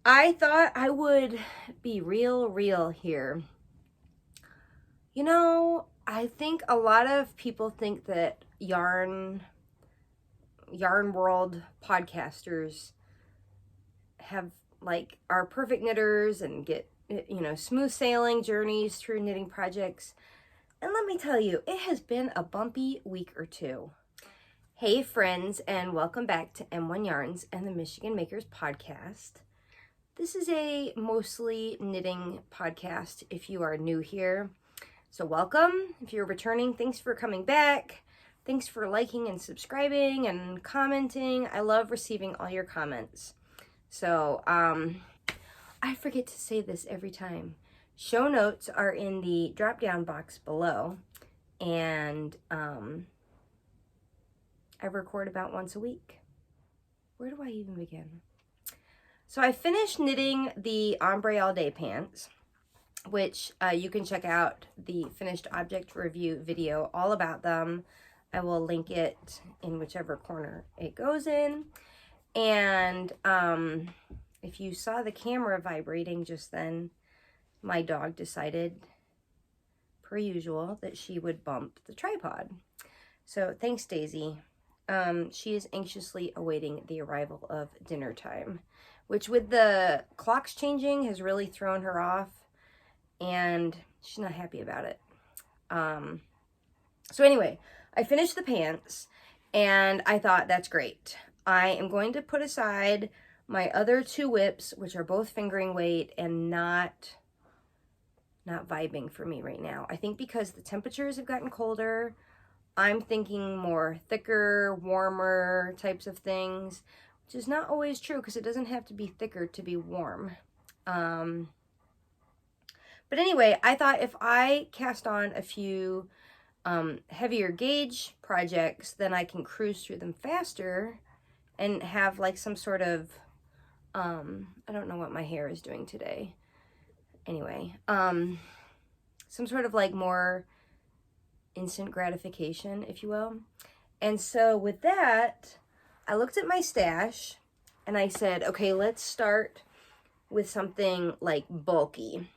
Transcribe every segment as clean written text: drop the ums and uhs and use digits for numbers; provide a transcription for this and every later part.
I thought I would be real here. You know, I think a lot of people think that yarn world podcasters have are perfect knitters and get smooth sailing journeys through knitting projects. And let me tell you, it has been a bumpy week or two. Hey friends, and welcome back to M1 Yarns and the Michigan Makers podcast. This is a mostly knitting podcast if you are new here. So welcome. If you're returning, thanks for coming back. Thanks for liking and subscribing and commenting. I love receiving all your comments. So, I forget to say this every time. Show notes are in the drop-down box below. And I record about once a week. Where do I even begin? So I finished knitting the Ombré All Day Pants, which you can check out the finished object review video all about them. I will link it in whichever corner it goes in. And if you saw the camera vibrating just then, my dog decided, per usual, that she would bump the tripod. So thanks, Daisy. She is anxiously awaiting the arrival of dinner time, which with the clocks changing has really thrown her off, and she's not happy about it. So anyway, I finished the pants, and I thought, that's great. I am going to put aside my other two whips, which are both fingering weight and not vibing for me right now. I think because the temperatures have gotten colder, I'm thinking more thicker, warmer types of things, which is not always true because it doesn't have to be thicker to be warm. But anyway, I thought if I cast on a few heavier gauge projects, then I can cruise through them faster and have like some sort of, I don't know what my hair is doing today. Anyway, some sort of like more instant gratification, if you will. And so with that, I looked at my stash and I said, okay, let's start with something like bulky.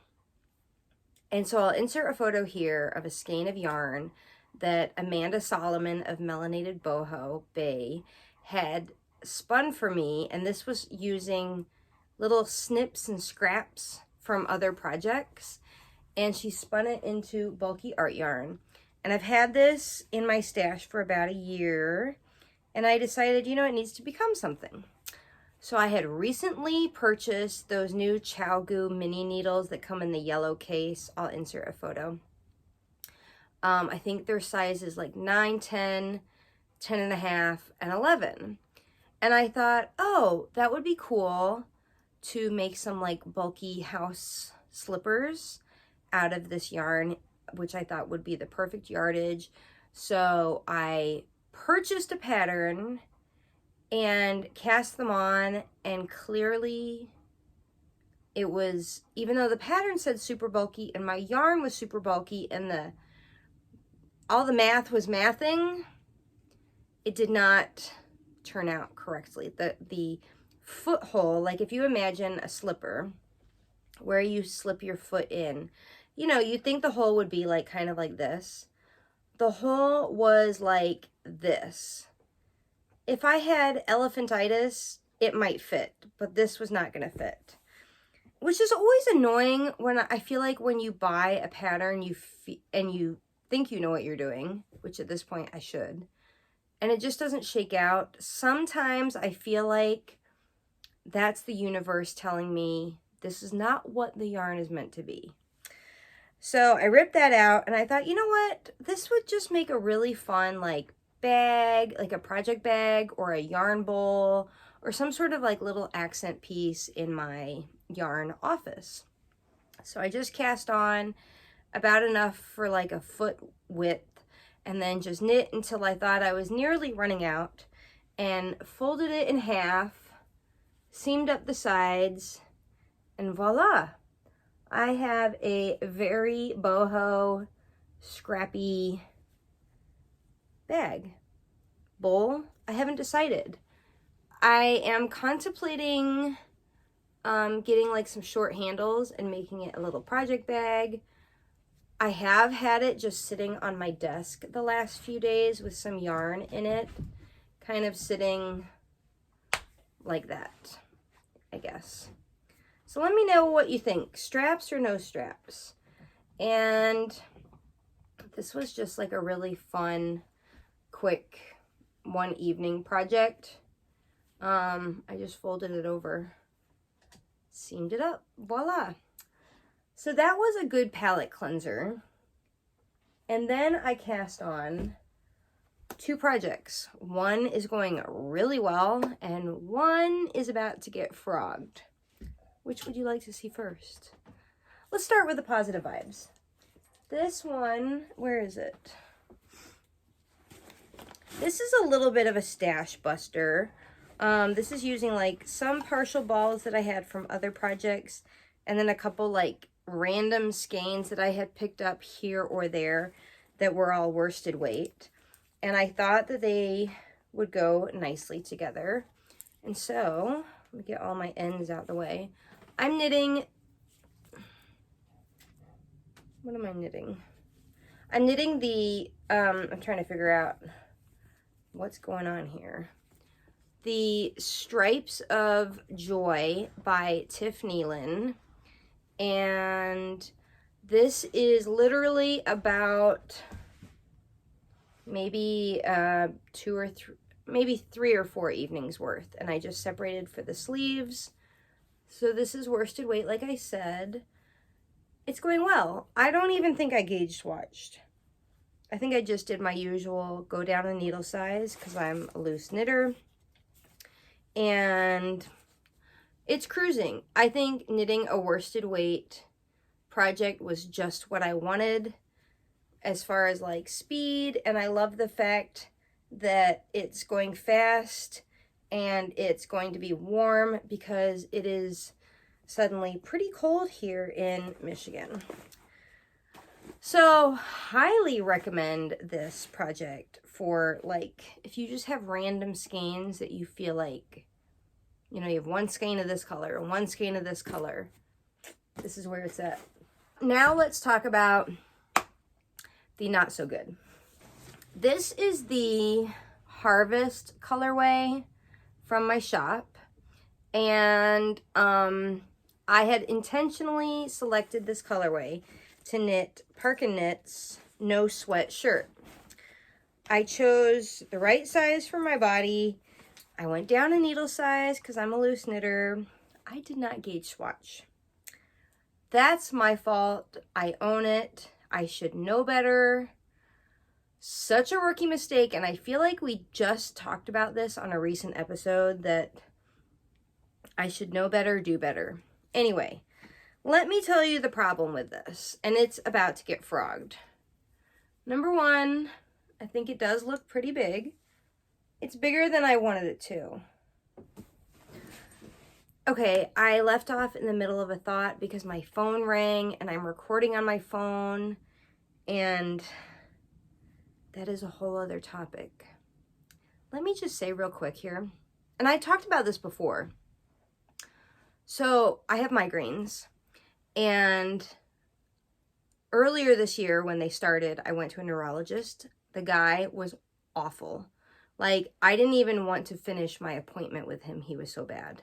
And so I'll insert a photo here of a skein of yarn that Amanda Solomon of Melanated Boho Bay had spun for me. And this was using little snips and scraps from other projects. And she spun it into bulky art yarn. And I've had this in my stash for about a year, and I decided, it needs to become something. So I had recently purchased those new ChowGoo mini needles that come in the yellow case. I'll insert a photo. I think their size is like 9, 10, 10 and a half, and 11. And I thought, oh, that would be cool to make some like bulky house slippers out of this yarn, which I thought would be the perfect yardage. So I purchased a pattern and cast them on, and clearly it was, even though the pattern said super bulky and my yarn was super bulky and all the math was mathing, it did not turn out correctly. The foot hole, like if you imagine a slipper where you slip your foot in, you'd think the hole would be like kind of like this. The hole was like this. If I had elephantitis, it might fit, but this was not going to fit. Which is always annoying when I feel like when you buy a pattern and you think you know what you're doing, which at this point I should, and it just doesn't shake out. Sometimes I feel like that's the universe telling me this is not what the yarn is meant to be. So I ripped that out and I thought, you know what? This would just make a really fun like bag, like a project bag or a yarn bowl or some sort of like little accent piece in my yarn office. So I just cast on about enough for like a foot width and then just knit until I thought I was nearly running out and folded it in half, seamed up the sides, and voila. I have a very boho, scrappy bag. Bowl? I haven't decided. I am contemplating getting like some short handles and making it a little project bag. I have had it just sitting on my desk the last few days with some yarn in it, kind of sitting like that, I guess. So let me know what you think, straps or no straps. And this was just like a really fun, quick one evening project. I just folded it over, seamed it up, voila. So that was a good palette cleanser. And then I cast on 2 projects. One is going really well, and one is about to get frogged. Which would you like to see first? Let's start with the positive vibes. This one, where is it? This is a little bit of a stash buster. This is using like some partial balls that I had from other projects, and then a couple like random skeins that I had picked up here or there that were all worsted weight. And I thought that they would go nicely together. And so, let me get all my ends out the way. I'm knitting, what am I knitting? I'm knitting the, I'm trying to figure out what's going on here. The Stripes of Joy by Tiff Nealon. And this is literally about maybe 2 or 3, maybe 3 or 4 evenings worth. And I just separated for the sleeves. So this is worsted weight, like I said. It's going well. I don't even think I gauge swatched. I think I just did my usual go down a needle size because I'm a loose knitter. And it's cruising. I think knitting a worsted weight project was just what I wanted as far as like speed. And I love the fact that it's going fast and it's going to be warm because it is suddenly pretty cold here in Michigan. So highly recommend this project for like, if you just have random skeins that you feel like, you know, you have one skein of this color and one skein of this color. This is where it's at. Now let's talk about the not so good. This is the Harvest colorway from my shop. And I had intentionally selected this colorway to knit ParknKnit's No Sweat shirt. I chose the right size for my body. I went down a needle size because I'm a loose knitter. I did not gauge swatch. That's my fault. I own it. I should know better. Such a rookie mistake, and I feel like we just talked about this on a recent episode that I should know better, do better. Anyway, let me tell you the problem with this, and it's about to get frogged. Number one, I think it does look pretty big. It's bigger than I wanted it to. Okay, I left off in the middle of a thought because my phone rang and I'm recording on my phone, and that is a whole other topic. Let me just say real quick here, and I talked about this before. So I have migraines, and earlier this year when they started, I went to a neurologist. The guy was awful. Like, I didn't even want to finish my appointment with him. He was so bad.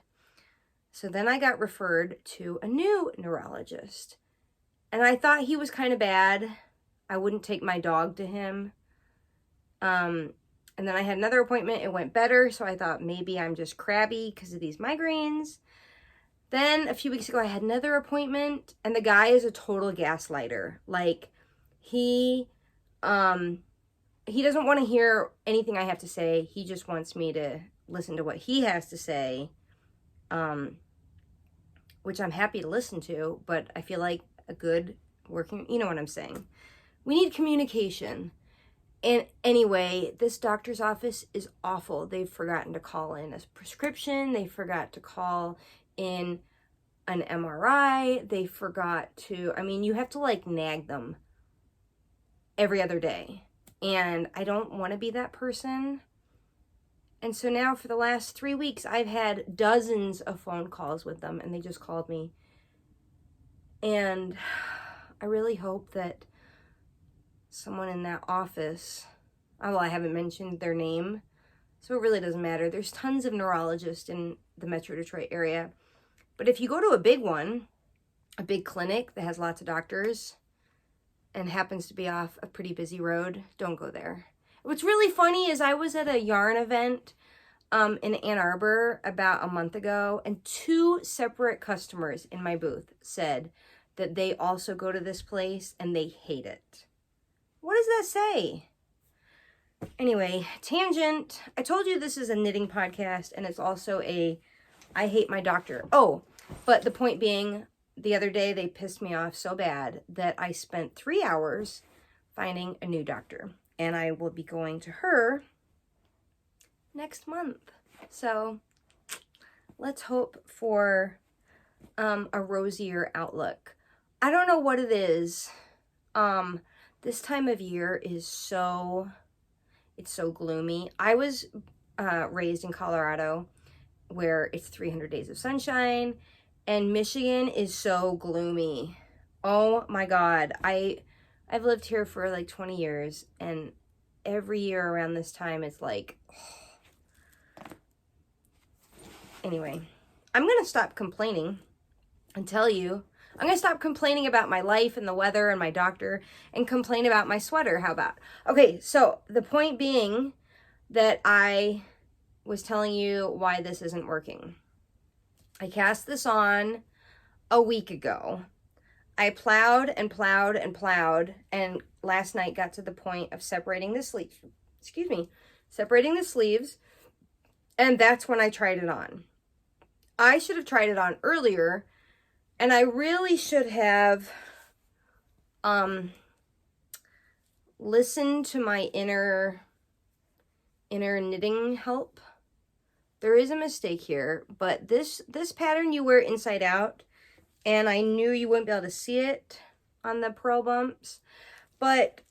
So then I got referred to a new neurologist. And I thought he was kind of bad. I wouldn't take my dog to him. And then I had another appointment. It went better. So I thought maybe I'm just crabby because of these migraines. Then a few weeks ago, I had another appointment. And the guy is a total gaslighter. Like, he doesn't want to hear anything I have to say. He just wants me to listen to what he has to say, which I'm happy to listen to, but I feel like a good working, you know what I'm saying. We need communication. And anyway, this doctor's office is awful. They've forgotten to call in a prescription. They forgot to call in an MRI. They forgot to, I mean, you have to like nag them every other day. And I don't want to be that person. And so now for the last 3 weeks, I've had dozens of phone calls with them, and they just called me. And I really hope that someone in that office, well, I haven't mentioned their name, so it really doesn't matter. There's tons of neurologists in the Metro Detroit area. But if you go to a big one, a big clinic that has lots of doctors and happens to be off a pretty busy road, don't go there. What's really funny is I was at a yarn event in Ann Arbor about a month ago, and 2 separate customers in my booth said that they also go to this place and they hate it. What does that say? Anyway, tangent. I told you this is a knitting podcast, and it's also a I hate my doctor. Oh, but the point being, the other day they pissed me off so bad that I spent 3 hours finding a new doctor, and I will be going to her next month. So let's hope for a rosier outlook. I don't know what it is. This time of year is so gloomy. I was raised in Colorado, where it's 300 days of sunshine, and Michigan is so gloomy. Oh my God. I've lived here for like 20 years, and every year around this time it's like, Anyway, I'm going to stop complaining and tell you, I'm going to stop complaining about my life and the weather and my doctor and complain about my sweater. How about? Okay, so the point being that I was telling you why this isn't working. I cast this on a week ago. I plowed and plowed and plowed, and last night got to the point of separating the sleeves. Separating the sleeves, and that's when I tried it on. I should have tried it on earlier, and I really should have listened to my inner knitting help. There is a mistake here, but this pattern you wear inside out, and I knew you wouldn't be able to see it on the purl bumps, but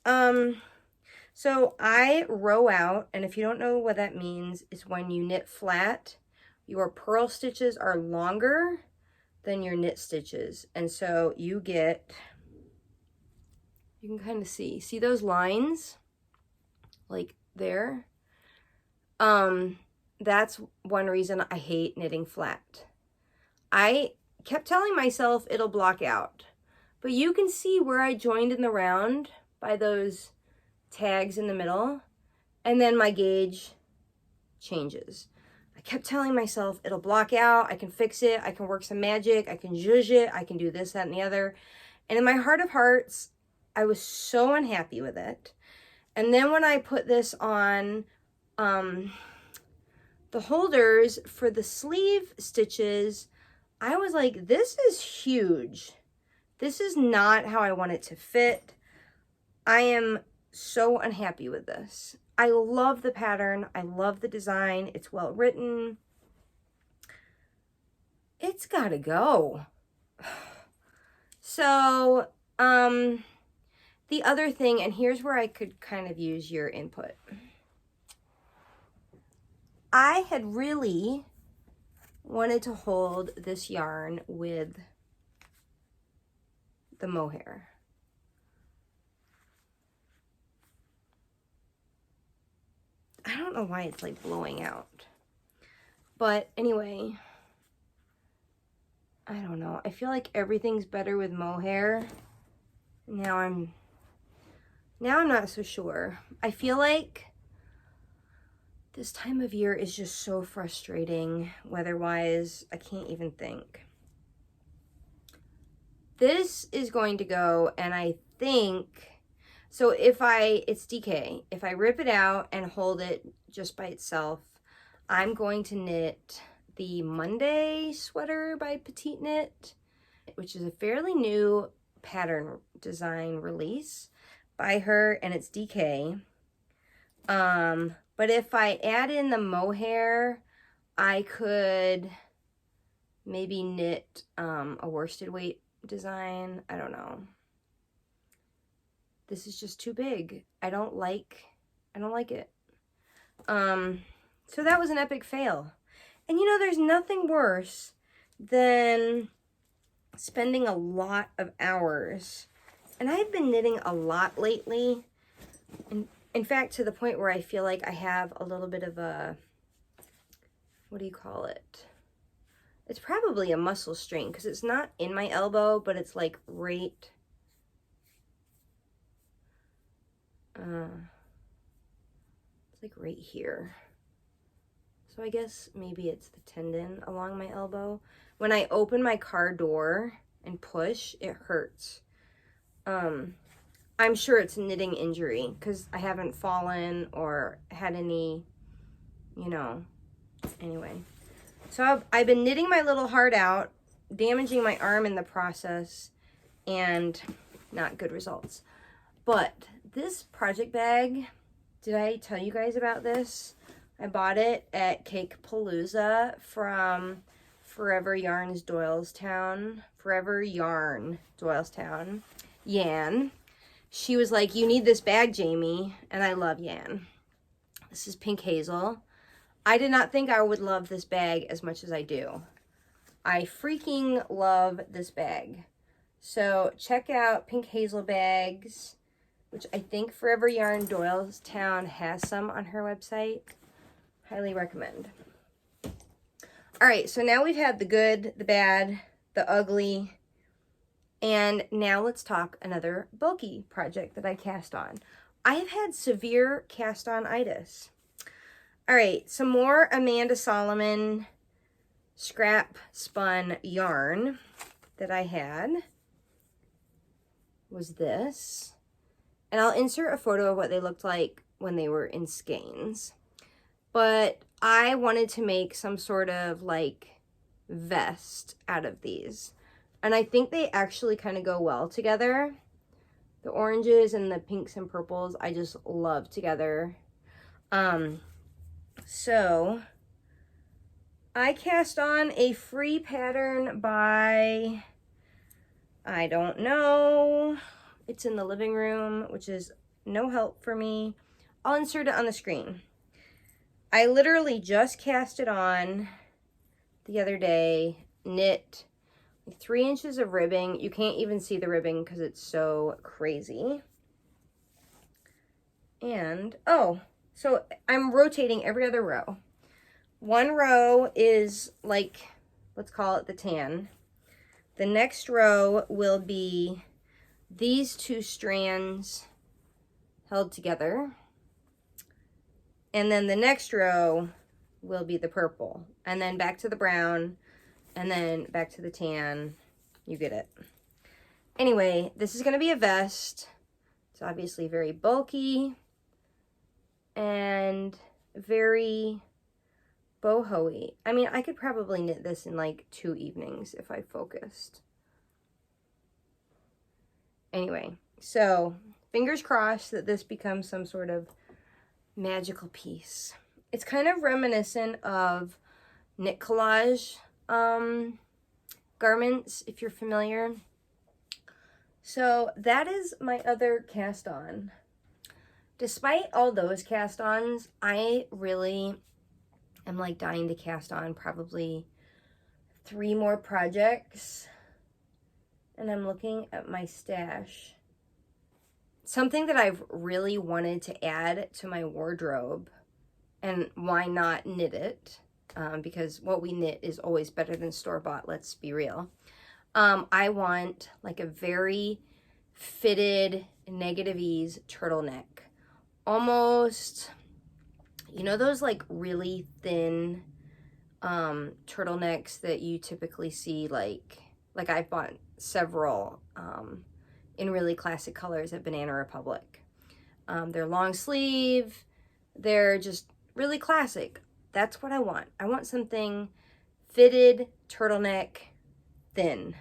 so I row out, and if you don't know what that means, it's when you knit flat, your purl stitches are longer than your knit stitches, and so you get, you can kind of see those lines like there. That's one reason I hate knitting flat. I kept telling myself it'll block out, but you can see where I joined in the round by those tags in the middle, and then my gauge changes. I kept telling myself it'll block out, I can fix it, I can work some magic, I can zhuzh it, I can do this, that, and the other. And in my heart of hearts, I was so unhappy with it. And then when I put this on the holders for the sleeve stitches, I was like, this is huge. This is not how I want it to fit. I am so unhappy with this. I love the pattern. I love the design. It's well written. It's gotta go. So, the other thing, and here's where I could kind of use your input. I had really wanted to hold this yarn with the mohair. I don't know why it's like blowing out. But anyway, I don't know. I feel like everything's better with mohair. Now I'm not so sure. I feel like this time of year is just so frustrating weather-wise. I can't even think. This is going to go, and I think, so it's DK. If I rip it out and hold it just by itself, I'm going to knit the Monday sweater by Petite, which is a fairly new pattern design release by her, and it's DK. But if I add in the mohair, I could maybe knit a worsted weight design. I don't know. This is just too big. I don't like it. So that was an epic fail. And you know, there's nothing worse than spending a lot of hours. And I've been knitting a lot lately. In fact, to the point where I feel like I have a little bit of a, what do you call it? It's probably a muscle strain because it's not in my elbow, but it's like right, it's like right here. So I guess maybe it's the tendon along my elbow. When I open my car door and push, it hurts. I'm sure it's a knitting injury because I haven't fallen or had any, you know, anyway. So I've been knitting my little heart out, damaging my arm in the process, and not good results. But this project bag, did I tell you guys about this? I bought it at Cake Palooza from Forever Yarn Doylestown. Yan. She was like, you need this bag, Jamie. And I love Yan. This is Pink Hazel. I did not think I would love this bag as much as I do. I freaking love this bag. So check out Pink Hazel bags, which I think Forever Yarn Doylestown has some on her website. Highly recommend. All right, so now we've had the good, the bad, the ugly, and now let's talk another bulky project that I cast on. I have had severe cast-on-itis. All right, some more Amanda Solomon scrap spun yarn that I had was this. And I'll insert a photo of what they looked like when they were in skeins. But I wanted to make some sort of like vest out of these. And I think they actually kind of go well together. The oranges and the pinks and purples I just love together. So I cast on a free pattern by, I don't know, it's in the living room, which is no help for me. I'll insert it on the screen. I literally just cast it on the other day, knit 3 inches of ribbing. You can't even see the ribbing because it's so crazy. And, oh, so I'm rotating every other row. One row is like, let's call it the tan. The next row will be these 2 strands held together. And then the next row will be the purple. And then back to the brown. And then back to the tan. You get it. Anyway, this is going to be a vest. It's obviously very bulky. And very boho-y. I mean, I could probably knit this in like 2 evenings if I focused. Anyway, so fingers crossed that this becomes some sort of magical piece. It's kind of reminiscent of knit collage garments, if you're familiar. So that is my other cast on. Despite all those cast ons, I really am like dying to cast on probably 3 more projects. And I'm looking at my stash. Something that I've really wanted to add to my wardrobe, and why not knit it? Because what we knit is always better than store-bought, let's be real. I want like a very fitted negative ease turtleneck. Almost, you know those like really thin turtlenecks that you typically see, like I've bought several in really classic colors at Banana Republic. They're long sleeve, they're just really classic. That's what I want. I want something fitted, turtleneck, thin.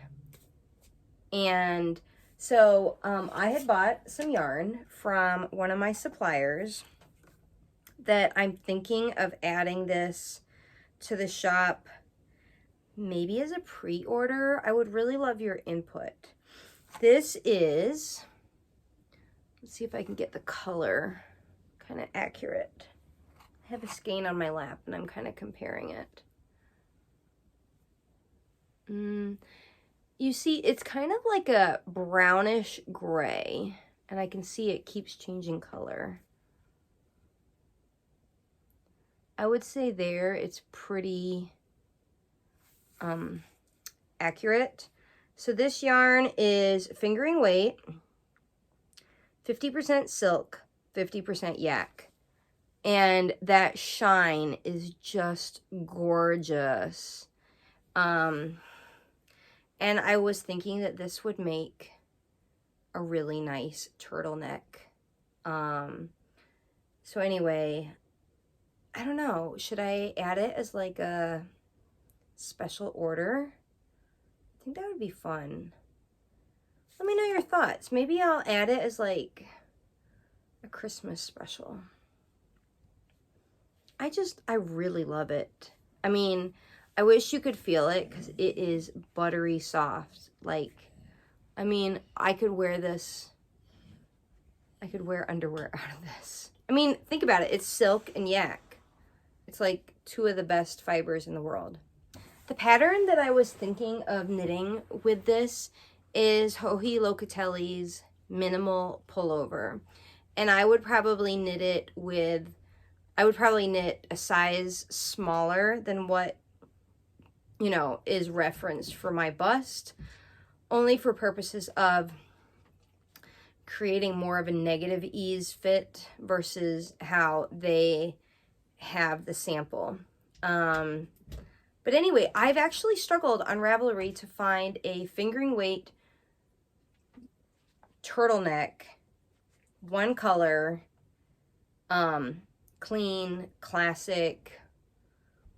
And so I had bought some yarn from one of my suppliers that I'm thinking of adding this to the shop, maybe as a pre-order. I would really love your input. This is, let's see if I can get the color kind of accurate. I have a skein on my lap and I'm kind of comparing it. You see, it's kind of like a brownish gray, and I can see it keeps changing color. I would say there it's pretty accurate. So this yarn is fingering weight, 50% silk, 50% yak. And that shine is just gorgeous. And I was thinking that this would make a really nice turtleneck. So anyway, I don't know. Should I add it as like a special order? I think that would be fun. Let me know your thoughts. Maybe I'll add it as like a Christmas special. I really love it. I mean, I wish you could feel it because it is buttery soft. Like, I mean, I could wear this. I could wear underwear out of this. I mean, think about it. It's silk and yak. It's like two of the best fibers in the world. The pattern that I was thinking of knitting with this is Joji Locatelli's Minimal Pullover. And I would probably knit it with, I would probably knit a size smaller than what, you know, is referenced for my bust, only for purposes of creating more of a negative ease fit versus how they have the sample. But anyway, I've actually struggled on Ravelry to find a fingering weight turtleneck, one color, clean, classic,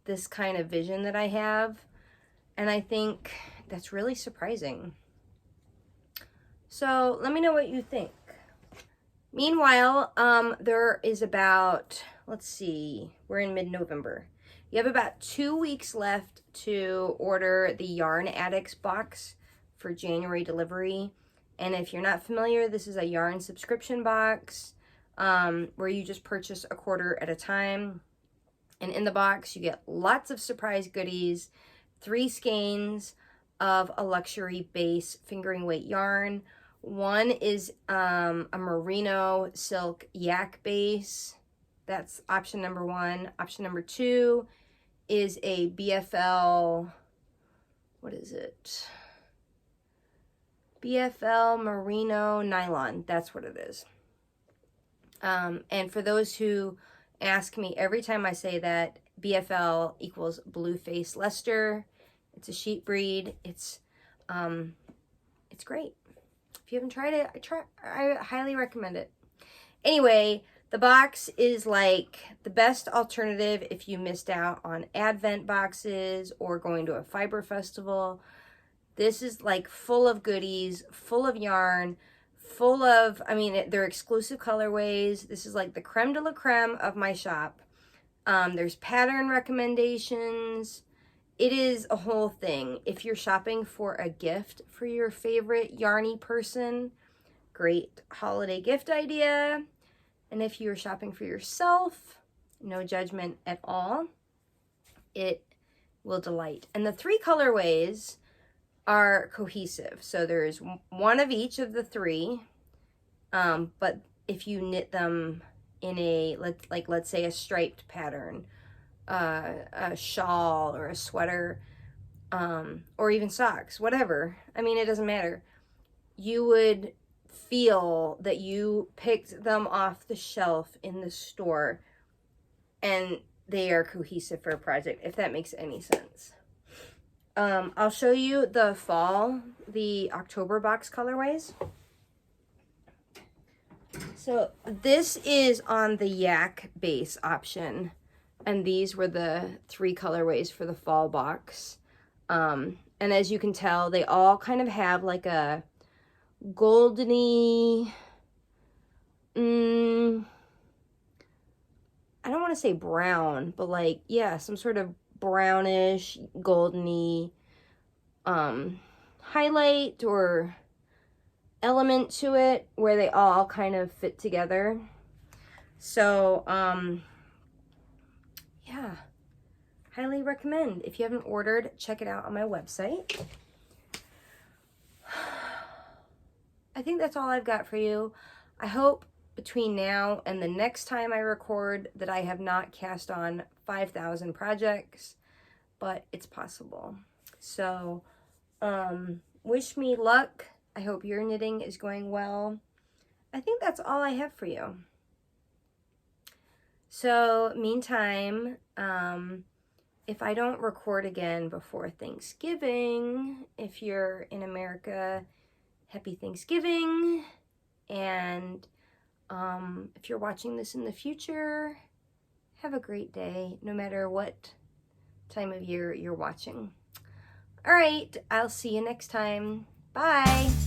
this kind of vision that I have. And I think that's really surprising. So let me know what you think. Meanwhile, there is about, let's see, we're in mid-November. You have about 2 weeks left to order the Yarn Addicts box for January delivery. And if you're not familiar, this is a yarn subscription box where you just purchase a quarter at a time. And in the box, you get lots of surprise goodies, 3 skeins of a luxury base fingering weight yarn. One is a merino silk yak base. That's option number 1. Option number 2 is a BFL, what is it? BFL merino nylon. That's what it is. And for those who ask me every time I say that, BFL equals Blue Face Leicester. It's a sheep breed. It's great. If you haven't tried it, I highly recommend it. Anyway, the box is like the best alternative if you missed out on Advent boxes or going to a fiber festival. This is like full of goodies, full of yarn, full of, I mean, they're exclusive colorways. This is like the creme de la creme of my shop. There's pattern recommendations. It is a whole thing. If you're shopping for a gift for your favorite yarny person, great holiday gift idea. And if you're shopping for yourself, no judgment at all, it will delight. And the 3 colorways are cohesive. So there's one of each of the 3. But if you knit them in a, let's say a striped pattern, a shawl or a sweater, or even socks, whatever. I mean, it doesn't matter. You would feel that you picked them off the shelf in the store and they are cohesive for a project, if that makes any sense. I'll show you the fall, the October box colorways. So this is on the yak base option, and these were the 3 colorways for the fall box. And as you can tell, they all kind of have like a goldeny, I don't want to say brown, but like, yeah, some sort of brownish, goldeny highlight or element to it where they all kind of fit together. So highly recommend. If you haven't ordered, check it out on my website. I think that's all I've got for you. I hope between now and the next time I record that I have not cast on 5,000 projects, but it's possible. So, wish me luck. I hope your knitting is going well. I think that's all I have for you. So, meantime, if I don't record again before Thanksgiving, if you're in America, happy Thanksgiving. And if you're watching this in the future, have a great day, no matter what time of year you're watching. All right, I'll see you next time. Bye.